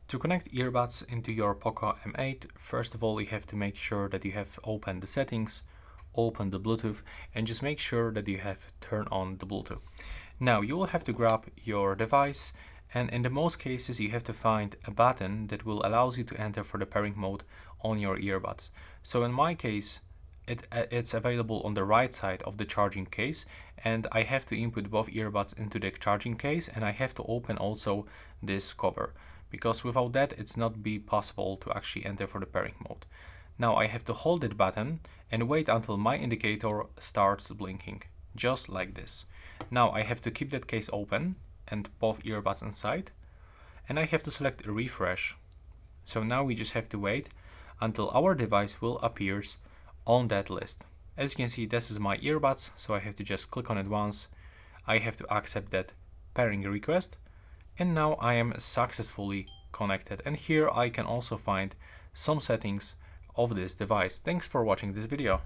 To connect earbuds into your POCO M8, first of all you have to make sure that you have opened the settings, open the Bluetooth, and just make sure that you have turned on the Bluetooth. Now you will have to grab your device, and in the most cases you have to find a button that will allow you to enter for the pairing mode on your earbuds. So in my case it's available on the right side of the charging case, and I have to input both earbuds into the charging case, and I have to open also this cover, because without that it's not be possible to actually enter for the pairing mode. Now I have to hold that button and wait until my indicator starts blinking, just like this. Now I have to keep that case open and both earbuds inside, and I have to select refresh. So now we just have to wait until our device will appear on that list. As you can see, this is my earbuds, so I have to just click on it once. I have to accept that pairing request, and now I am successfully connected. And here I can also find some settings of this device. Thanks for watching this video.